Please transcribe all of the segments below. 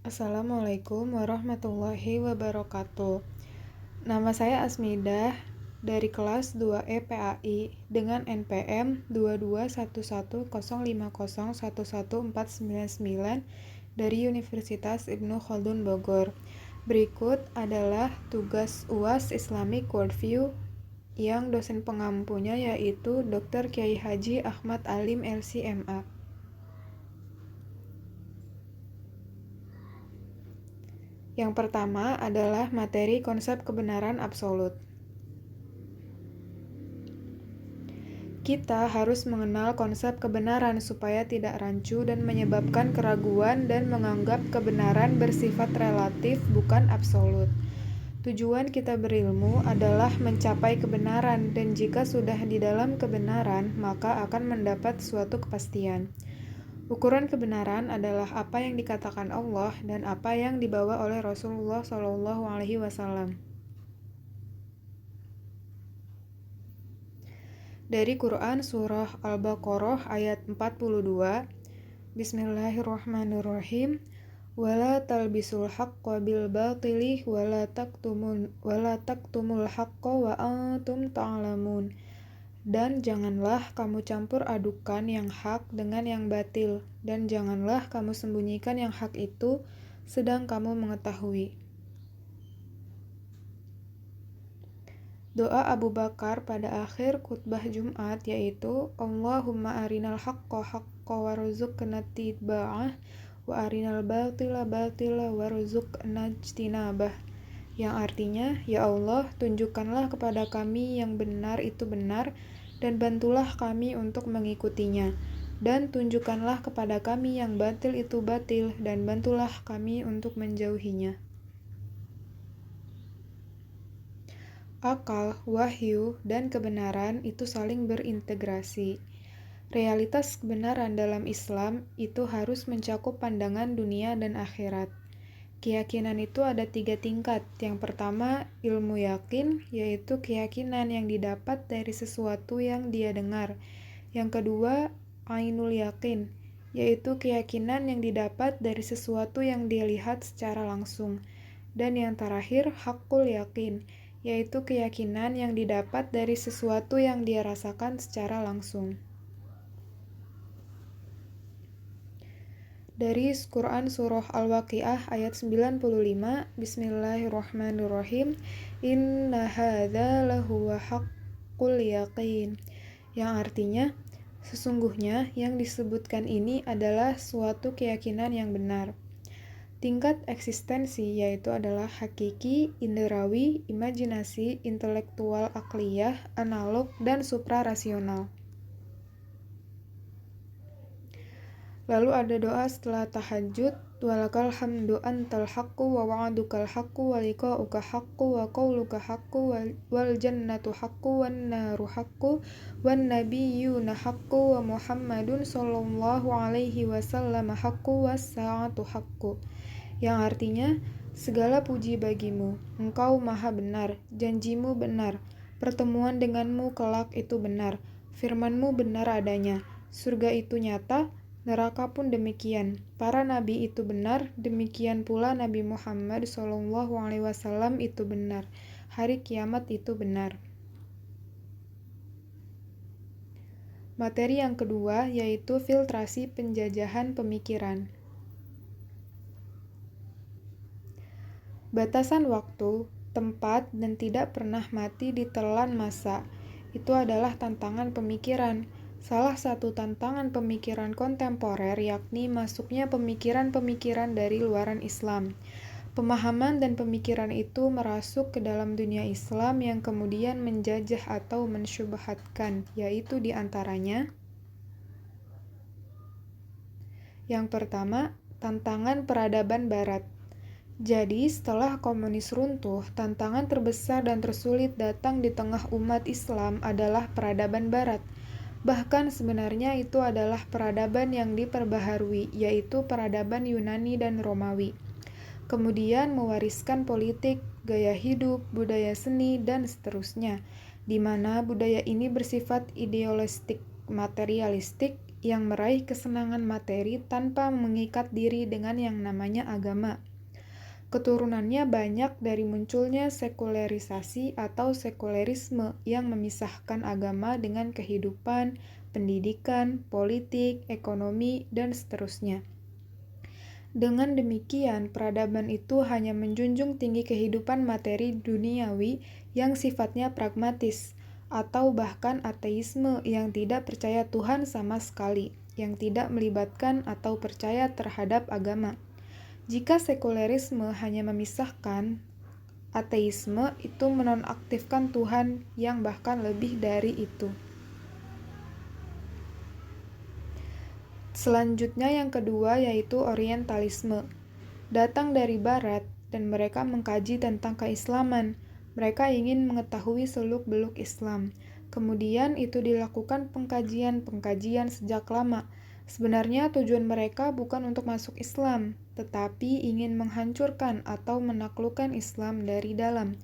Assalamualaikum warahmatullahi wabarakatuh. Nama saya Asmidah dari kelas 2E PAI dengan NPM 221105011499 dari Universitas Ibnu Khaldun Bogor. Berikut adalah tugas UAS Islamic Worldview yang dosen pengampunya yaitu Dr. Kiai Haji Ahmad Alim LC.MA. Yang pertama adalah materi konsep kebenaran absolut. Kita harus mengenal konsep kebenaran supaya tidak rancu dan menyebabkan keraguan dan menganggap kebenaran bersifat relatif bukan absolut. Tujuan kita berilmu adalah mencapai kebenaran, dan jika sudah di dalam kebenaran, maka akan mendapat suatu kepastian. Ukuran kebenaran adalah apa yang dikatakan Allah dan apa yang dibawa oleh Rasulullah SAW. Dari Quran Surah Al-Baqarah ayat 42, Bismillahirrahmanirrahim. Wala talbisul haqqa bil batili wala taktumul haqqa wa antum ta'lamun. Dan janganlah kamu campur adukan yang hak dengan yang batil, dan janganlah kamu sembunyikan yang hak itu sedang kamu mengetahui. Doa Abu Bakar pada akhir khutbah Jumat yaitu Allahumma arinal haqqa haqqa warzuqna ittiba'ah wa arinal batila batila warzuqna ijtinabah, yang artinya, ya Allah, tunjukkanlah kepada kami yang benar itu benar, dan bantulah kami untuk mengikutinya. Dan tunjukkanlah kepada kami yang batil itu batil, dan bantulah kami untuk menjauhinya. Akal, wahyu, dan kebenaran itu saling berintegrasi. Realitas kebenaran dalam Islam itu harus mencakup pandangan dunia dan akhirat. Keyakinan itu ada 3 tingkat. Yang pertama, ilmu yakin, yaitu keyakinan yang didapat dari sesuatu yang dia dengar. Yang kedua, ainul yakin, yaitu keyakinan yang didapat dari sesuatu yang dia lihat secara langsung. Dan yang terakhir, haqqul yakin, yaitu keyakinan yang didapat dari sesuatu yang dia rasakan secara langsung. Dari Quran Surah Al-Waqiah ayat 95, Bismillahirrahmanirrahim. Inna hadza lahuwa haqqul yaqin, yang artinya, sesungguhnya yang disebutkan ini adalah suatu keyakinan yang benar. Tingkat eksistensi yaitu adalah hakiki, inderawi, imajinasi, intelektual akliyah, analog, dan suprarasional. Lalu ada doa setelah tahajud, walakal hamdu antal haqqu wa wa'adukal haqqu wa liqa'uka haqqu wa qawluka haqqu wal jannatu haqqu wan naru haqqu wan nabiyyuna haqqu wa Muhammadun sallallahu alaihi wasallam haqqu was sa'atu haqqu, yang artinya, segala puji bagimu, engkau maha benar, janjimu benar, pertemuan denganmu kelak itu benar, firmanmu benar adanya, surga itu nyata, neraka pun demikian. Para nabi itu benar, demikian pula Nabi Muhammad SAW itu benar. Hari kiamat itu benar. Materi yang kedua yaitu filtrasi penjajahan pemikiran. Batasan waktu, tempat, dan tidak pernah mati ditelan masa. Itu adalah tantangan pemikiran. Salah satu tantangan pemikiran kontemporer yakni masuknya pemikiran-pemikiran dari luaran Islam. Pemahaman dan pemikiran itu merasuk ke dalam dunia Islam yang kemudian menjajah atau mensyubhatkan, yaitu diantaranya. Yang pertama, tantangan peradaban Barat. Jadi, setelah komunis runtuh, tantangan terbesar dan tersulit datang di tengah umat Islam adalah peradaban Barat. Bahkan sebenarnya itu adalah peradaban yang diperbaharui, yaitu peradaban Yunani dan Romawi. Kemudian mewariskan politik, gaya hidup, budaya seni, dan seterusnya, di mana budaya ini bersifat idealistik, materialistik, yang meraih kesenangan materi tanpa mengikat diri dengan yang namanya agama. Keturunannya banyak dari munculnya sekularisasi atau sekulerisme yang memisahkan agama dengan kehidupan, pendidikan, politik, ekonomi, dan seterusnya. Dengan demikian, peradaban itu hanya menjunjung tinggi kehidupan materi duniawi yang sifatnya pragmatis, atau bahkan ateisme yang tidak percaya Tuhan sama sekali, yang tidak melibatkan atau percaya terhadap agama. Jika sekulerisme hanya memisahkan, ateisme itu menonaktifkan Tuhan yang bahkan lebih dari itu. Selanjutnya yang kedua yaitu orientalisme. Datang dari barat dan mereka mengkaji tentang keislaman. Mereka ingin mengetahui seluk-beluk Islam. Kemudian itu dilakukan pengkajian-pengkajian sejak lama. Sebenarnya tujuan mereka bukan untuk masuk Islam, tetapi ingin menghancurkan atau menaklukkan Islam dari dalam.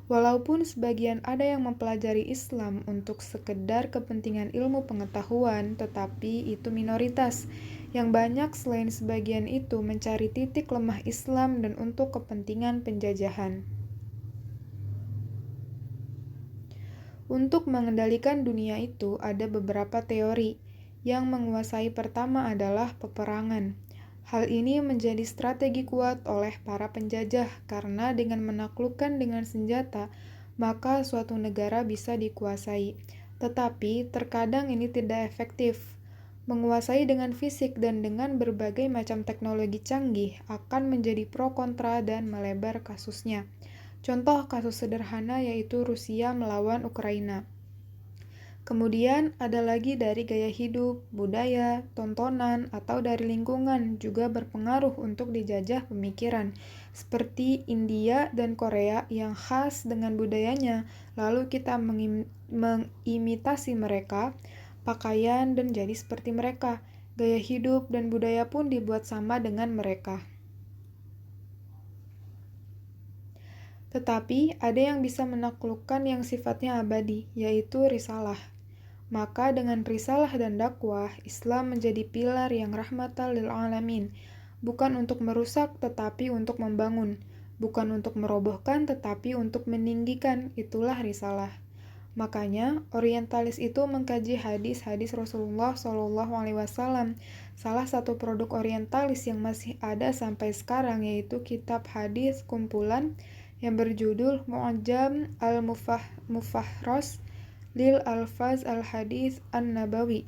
Walaupun sebagian ada yang mempelajari Islam untuk sekedar kepentingan ilmu pengetahuan, tetapi itu minoritas. Yang banyak selain sebagian itu mencari titik lemah Islam dan untuk kepentingan penjajahan. Untuk mengendalikan dunia itu ada beberapa teori. Yang menguasai pertama adalah peperangan. Hal ini menjadi strategi kuat oleh para penjajah karena dengan menaklukkan dengan senjata, maka suatu negara bisa dikuasai. Tetapi terkadang ini tidak efektif. Menguasai dengan fisik dan dengan berbagai macam teknologi canggih akan menjadi pro kontra dan melebar kasusnya. Contoh kasus sederhana yaitu Rusia melawan Ukraina. Kemudian ada lagi dari gaya hidup, budaya, tontonan, atau dari lingkungan juga berpengaruh untuk dijajah pemikiran. Seperti India dan Korea yang khas dengan budayanya, lalu kita mengimitasi mereka, pakaian dan jadi seperti mereka. Gaya hidup dan budaya pun dibuat sama dengan mereka. Tetapi ada yang bisa menaklukkan yang sifatnya abadi, yaitu risalah. Maka dengan risalah dan dakwah, Islam menjadi pilar yang rahmatan lil alamin, bukan untuk merusak tetapi untuk membangun, bukan untuk merobohkan tetapi untuk meninggikan, itulah risalah. Makanya, orientalis itu mengkaji hadis-hadis Rasulullah SAW. Salah satu produk orientalis yang masih ada sampai sekarang yaitu kitab hadis kumpulan yang berjudul Mu'jam al-Mufahros lil Alfaz al-Hadis an-Nabawi.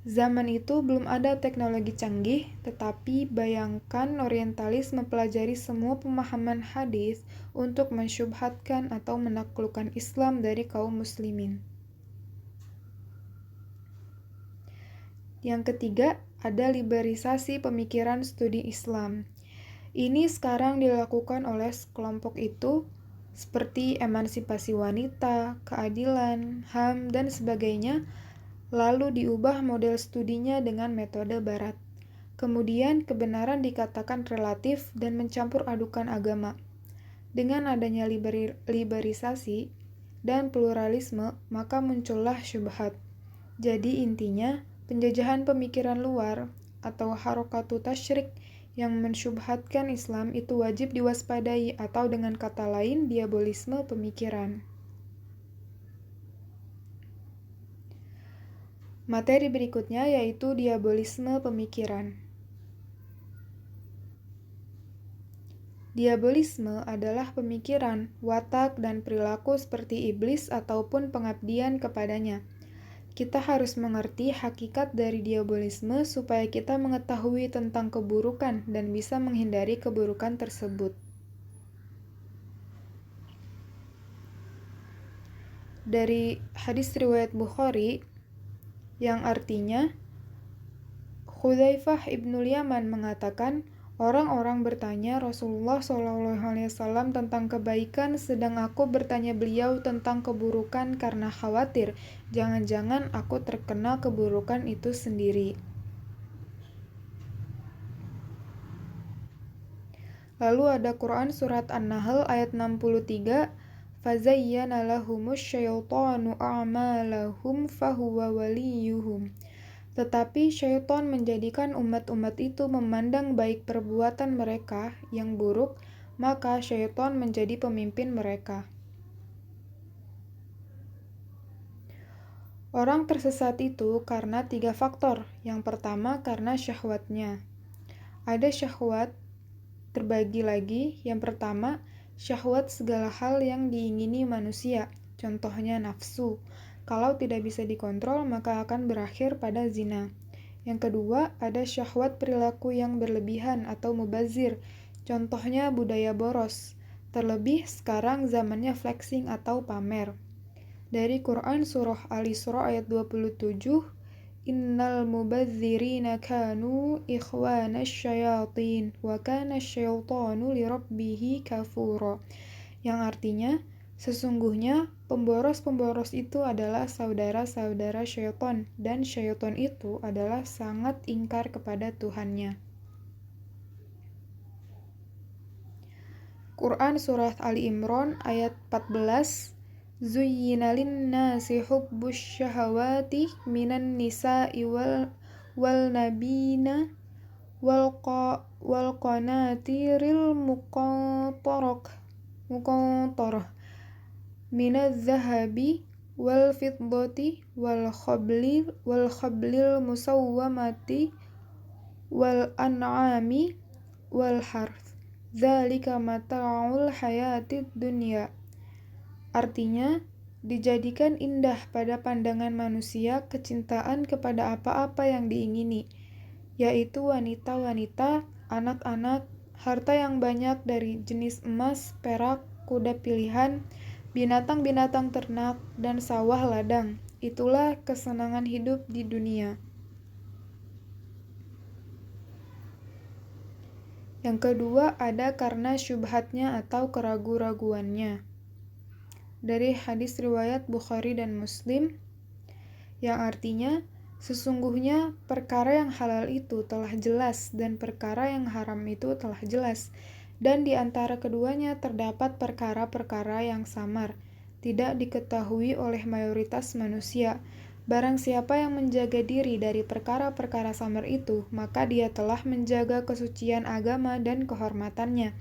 Zaman itu belum ada teknologi canggih, tetapi bayangkan orientalis mempelajari semua pemahaman hadis untuk mensyubhatkan atau menaklukkan Islam dari kaum muslimin. Yang ketiga, ada liberalisasi pemikiran studi Islam. Ini sekarang dilakukan oleh kelompok itu seperti emansipasi wanita, keadilan, HAM, dan sebagainya, lalu diubah model studinya dengan metode barat. Kemudian kebenaran dikatakan relatif dan mencampur adukan agama. Dengan adanya liberalisasi dan pluralisme, maka muncullah syubhat. Jadi intinya, penjajahan pemikiran luar atau harokatu tasyrik yang mensyubhatkan Islam itu wajib diwaspadai atau dengan kata lain diabolisme pemikiran. Materi berikutnya yaitu diabolisme pemikiran. Diabolisme adalah pemikiran, watak, dan perilaku seperti iblis ataupun pengabdian kepadanya. Kita harus mengerti hakikat dari diabolisme supaya kita mengetahui tentang keburukan dan bisa menghindari keburukan tersebut. Dari hadis riwayat Bukhari yang artinya Hudzaifah ibnul Yaman mengatakan, orang-orang bertanya Rasulullah SAW tentang kebaikan, sedang aku bertanya beliau tentang keburukan karena khawatir jangan-jangan aku terkena keburukan itu sendiri. Lalu ada Quran surat An-Nahl ayat 63, fazayyana lahumus syaitanu a'malahum fahuwa waliyuhum. Tetapi syaitan menjadikan umat-umat itu memandang baik perbuatan mereka yang buruk, maka syaitan menjadi pemimpin mereka. Orang tersesat itu karena 3 faktor. Yang pertama karena syahwatnya. Ada syahwat terbagi lagi. Yang pertama, syahwat segala hal yang diingini manusia. Contohnya nafsu. Kalau tidak bisa dikontrol, maka akan berakhir pada zina. Yang kedua, ada syahwat perilaku yang berlebihan atau mubazir. Contohnya budaya boros. Terlebih sekarang zamannya flexing atau pamer. Dari Quran Surah Al-Isra ayat 27, Innal mubadzirina kanu ikhwanas syayatin wa kana syaitanu lirabbihi kafura. Yang artinya, sesungguhnya pemboros-pemboros itu adalah saudara-saudara syaitan, dan syaitan itu adalah sangat ingkar kepada Tuhannya. Quran Surah Ali Imran ayat 14, Zuyyina linnasi hubbus syahawati minan nisa'i wal nabina wal qanatiril muqantarah minaz zahabi wal fiddati wal khablil musawwamati wal an'ami wal harth. Dzalika mata'ul hayatid dunya. Artinya, dijadikan indah pada pandangan manusia kecintaan kepada apa-apa yang diingini, yaitu wanita-wanita, anak-anak, harta yang banyak dari jenis emas, perak, kuda pilihan, binatang-binatang ternak, dan sawah ladang. Itulah kesenangan hidup di dunia. Yang kedua ada karena syubhatnya atau keraguan-raguannya. Dari hadis riwayat Bukhari dan Muslim, yang artinya, sesungguhnya perkara yang halal itu telah jelas dan perkara yang haram itu telah jelas, dan di antara keduanya terdapat perkara-perkara yang samar, tidak diketahui oleh mayoritas manusia. Barang siapa yang menjaga diri dari perkara-perkara samar itu, maka dia telah menjaga kesucian agama dan kehormatannya.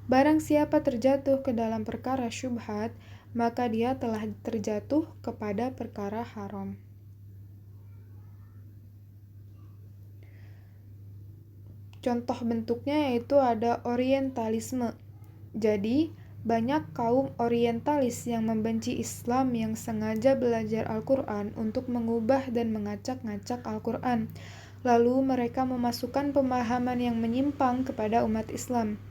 Barang siapa terjatuh ke dalam perkara syubhat, maka dia telah terjatuh kepada perkara haram. Contoh bentuknya yaitu ada orientalisme. Jadi, banyak kaum orientalis yang membenci Islam yang sengaja belajar Al-Quran untuk mengubah dan mengacak-ngacak Al-Quran. Lalu mereka memasukkan pemahaman yang menyimpang kepada umat Islam.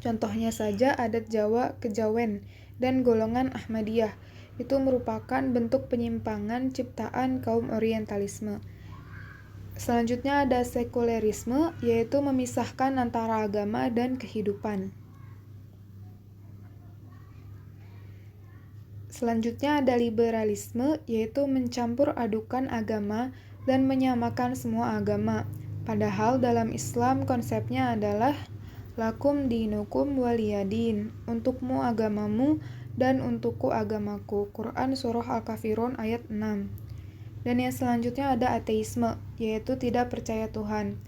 Contohnya saja adat Jawa Kejawen dan golongan Ahmadiyah. Itu merupakan bentuk penyimpangan ciptaan kaum orientalisme. Selanjutnya ada sekulerisme, yaitu memisahkan antara agama dan kehidupan. Selanjutnya ada liberalisme, yaitu mencampur adukan agama dan menyamakan semua agama. Padahal dalam Islam konsepnya adalah lakum dinukum waliyadin, untukmu agamamu dan untukku agamaku. Quran Surah Al-Kafirun ayat 6. Dan yang selanjutnya ada ateisme, yaitu tidak percaya Tuhan.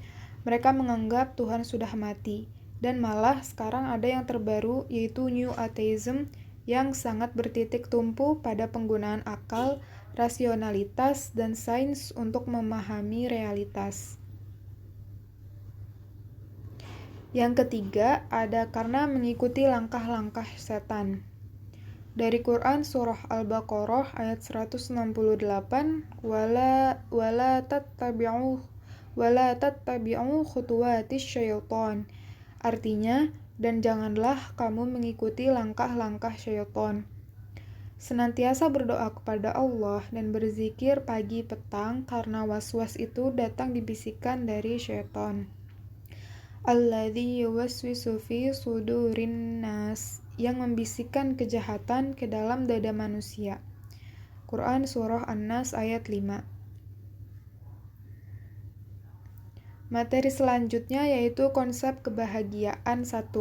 Mereka menganggap Tuhan sudah mati. Dan malah sekarang ada yang terbaru, yaitu New Atheism, yang sangat bertitik tumpu pada penggunaan akal, rasionalitas, dan sains untuk memahami realitas. Yang ketiga ada karena mengikuti langkah-langkah setan. Dari Quran Surah Al-Baqarah ayat 168, wala tattabi'u khutuwatis syaitan. Artinya, dan janganlah kamu mengikuti langkah-langkah syaitan. Senantiasa berdoa kepada Allah dan berzikir pagi petang karena waswas itu datang dibisikkan dari syaitan. Alladzi yuwaswisu fi sudurin nas, yang membisikkan kejahatan ke dalam dada manusia. Quran Surah An-Nas ayat 5. Materi selanjutnya yaitu konsep kebahagiaan 1.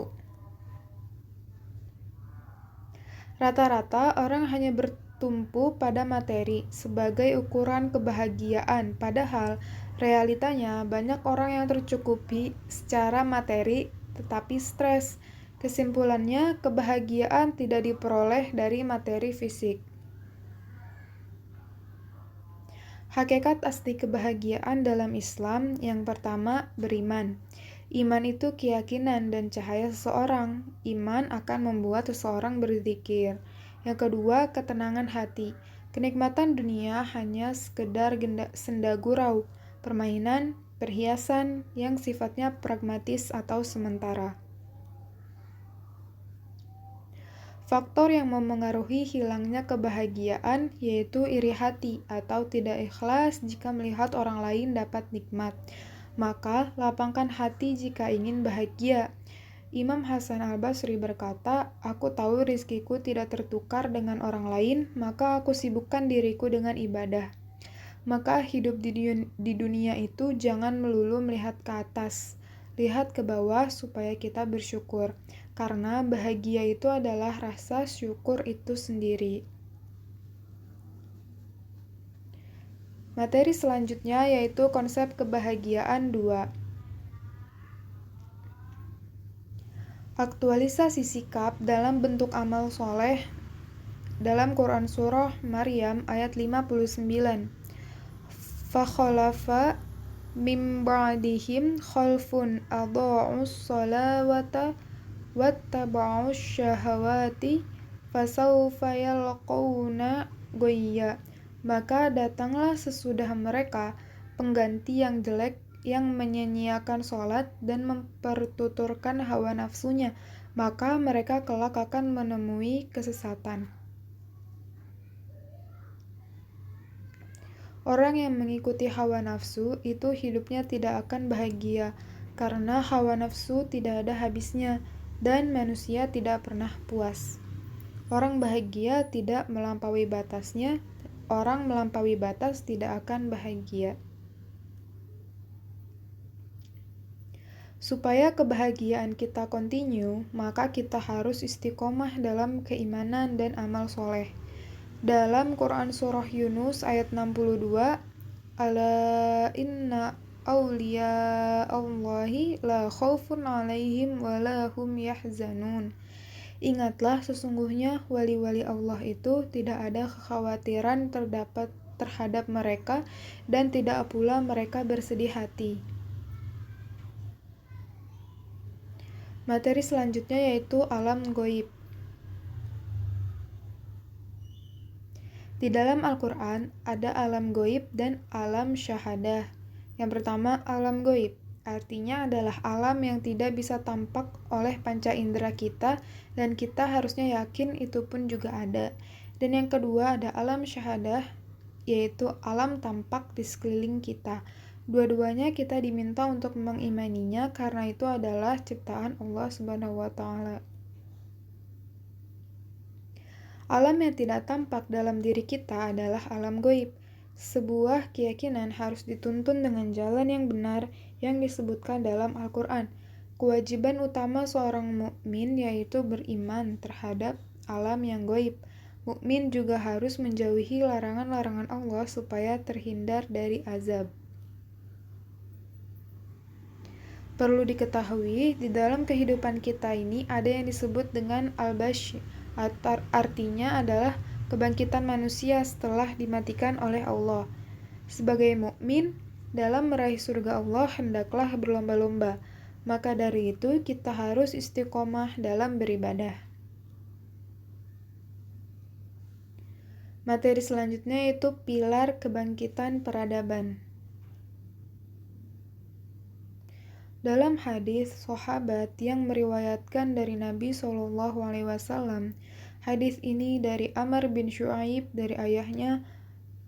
Rata-rata orang hanya bertumpu pada materi sebagai ukuran kebahagiaan, padahal realitanya banyak orang yang tercukupi secara materi tetapi stres. Kesimpulannya, kebahagiaan tidak diperoleh dari materi fisik. Hakikat asli kebahagiaan dalam Islam yang pertama, beriman. Iman itu keyakinan dan cahaya seseorang. Iman akan membuat seseorang berzikir. Yang kedua, ketenangan hati. Kenikmatan dunia hanya sekedar senda gurau, permainan, perhiasan yang sifatnya pragmatis atau sementara. Faktor yang memengaruhi hilangnya kebahagiaan yaitu iri hati atau tidak ikhlas jika melihat orang lain dapat nikmat. Maka, lapangkan hati jika ingin bahagia. Imam Hasan al-Basri berkata, "Aku tahu rizkiku tidak tertukar dengan orang lain, maka aku sibukkan diriku dengan ibadah." Maka hidup di dunia itu jangan melulu melihat ke atas. Lihat ke bawah supaya kita bersyukur, karena bahagia itu adalah rasa syukur itu sendiri. Materi selanjutnya yaitu konsep kebahagiaan 2. Aktualisasi sikap dalam bentuk amal soleh dalam Quran Surah Maryam ayat 59. Fakhalafa min ba'dihim khalfun adha'us salawata wattaba'us syahawati fasawfa yalqawna ghayya. Maka datanglah sesudah mereka pengganti yang jelek yang menyia-nyiakan sholat dan mempertuturkan hawa nafsunya, maka mereka kelak akan menemui kesesatan. Orang yang mengikuti hawa nafsu itu hidupnya tidak akan bahagia, karena hawa nafsu tidak ada habisnya, dan manusia tidak pernah puas. Orang bahagia tidak melampaui batasnya, orang melampaui batas tidak akan bahagia. Supaya kebahagiaan kita kontinu, maka kita harus istiqomah dalam keimanan dan amal soleh. Dalam Quran Surah Yunus ayat 62, Ala inna awliya Allahi la khawfun alaihim wa la hum yahzanun. Ingatlah, sesungguhnya wali-wali Allah itu tidak ada kekhawatiran terhadap mereka dan tidak pula mereka bersedih hati. Materi selanjutnya yaitu alam ghaib. Di dalam Al-Quran ada alam ghaib dan alam syahadah. Yang pertama, alam ghaib artinya adalah alam yang tidak bisa tampak oleh panca indera kita dan kita harusnya yakin itu pun juga ada. Dan yang kedua ada alam syahadah, yaitu alam tampak di sekeliling kita. Dua-duanya kita diminta untuk mengimaninya karena itu adalah ciptaan Allah Subhanahu wa taala. Alam yang tidak tampak dalam diri kita adalah alam gaib. Sebuah keyakinan harus dituntun dengan jalan yang benar yang disebutkan dalam Al-Quran. Kewajiban utama seorang mukmin yaitu beriman terhadap alam yang gaib. Mukmin juga harus menjauhi larangan-larangan Allah supaya terhindar dari azab. Perlu diketahui, di dalam kehidupan kita ini ada yang disebut dengan al-bash. Artinya adalah kebangkitan manusia setelah dimatikan oleh Allah. Sebagai mukmin, dalam meraih surga Allah hendaklah berlomba-lomba. Maka dari itu kita harus istiqomah dalam beribadah. Materi selanjutnya yaitu pilar kebangkitan peradaban. Dalam hadis sahabat yang meriwayatkan dari Nabi SAW, hadis ini dari Amr bin Syu'aib dari ayahnya,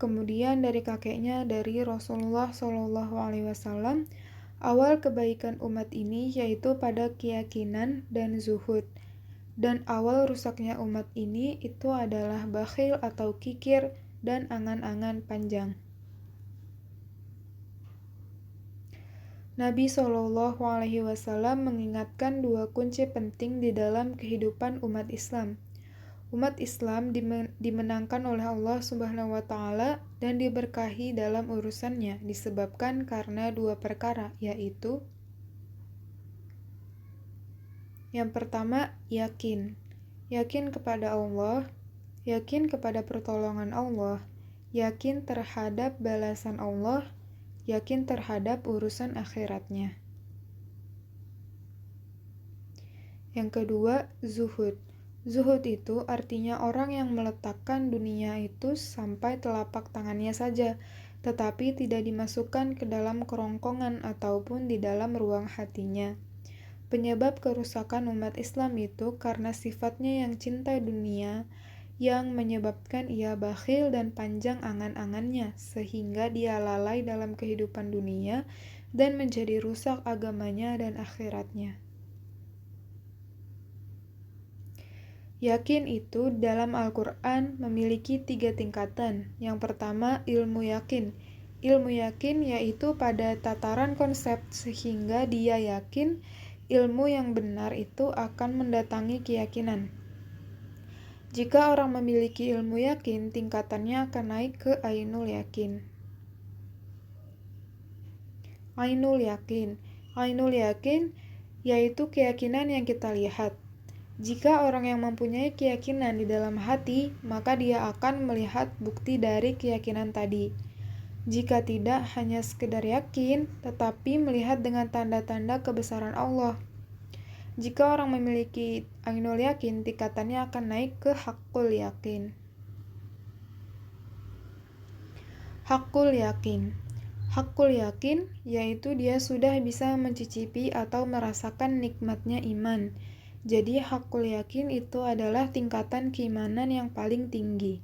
kemudian dari kakeknya dari Rasulullah SAW. Awal kebaikan umat ini yaitu pada keyakinan dan zuhud, dan awal rusaknya umat ini itu adalah bakhil atau kikir dan angan-angan panjang. Nabi SAW mengingatkan dua kunci penting di dalam kehidupan umat Islam. Umat Islam dimenangkan oleh Allah Subhanahu wa Ta'ala dan diberkahi dalam urusannya disebabkan karena dua perkara, yaitu yang pertama, yakin. Yakin kepada Allah, yakin kepada pertolongan Allah, yakin terhadap balasan Allah, yakin terhadap urusan akhiratnya. Yang kedua, zuhud. Zuhud itu artinya orang yang meletakkan dunia itu sampai telapak tangannya saja, tetapi tidak dimasukkan ke dalam kerongkongan ataupun di dalam ruang hatinya. Penyebab kerusakan umat Islam itu karena sifatnya yang cinta dunia, yang menyebabkan ia bakhil dan panjang angan-angannya, sehingga dia lalai dalam kehidupan dunia dan menjadi rusak agamanya dan akhiratnya. Yakin itu dalam Al-Quran memiliki 3 tingkatan. Yang pertama, ilmu yakin. Ilmu yakin yaitu pada tataran konsep sehingga dia yakin ilmu yang benar itu akan mendatangi keyakinan. Jika orang memiliki ilmu yakin, tingkatannya akan naik ke ainul yakin. Ainul yakin. Ainul yakin yaitu keyakinan yang kita lihat. Jika orang yang mempunyai keyakinan di dalam hati, maka dia akan melihat bukti dari keyakinan tadi. Jika tidak hanya sekedar yakin, tetapi melihat dengan tanda-tanda kebesaran Allah. Jika orang memiliki ainul yakin, tingkatannya akan naik ke haqqul yakin. Haqqul yakin. Haqqul yakin yaitu dia sudah bisa mencicipi atau merasakan nikmatnya iman. Jadi haqqul yakin itu adalah tingkatan keimanan yang paling tinggi.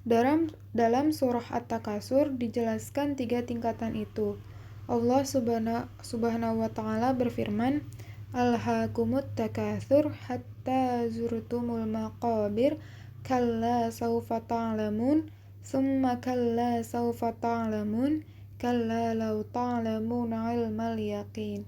Dalam surah At-Takasur dijelaskan 3 tingkatan itu. Allah Subhanahu wa Ta'ala berfirman, Alhaakumut takatsur hatta zurtumul maqabir kalla sawfa ta'lamun summa kalla sawfa ta'lamun kalla law ta'lamuna ilmal yaqin.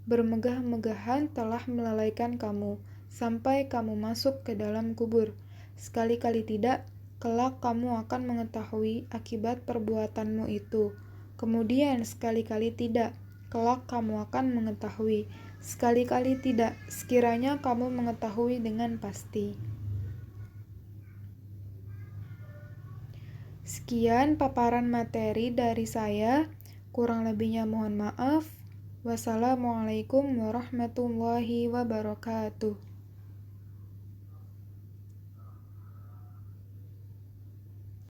Bermegah-megahan telah melalaikan kamu sampai kamu masuk ke dalam kubur. Sekali-kali tidak, kelak kamu akan mengetahui akibat perbuatanmu itu. Kemudian sekali-kali tidak, kelak kamu akan mengetahui. Sekali-kali tidak, sekiranya kamu mengetahui dengan pasti. Sekian paparan materi dari saya, kurang lebihnya mohon maaf. Wassalamualaikum warahmatullahi wabarakatuh.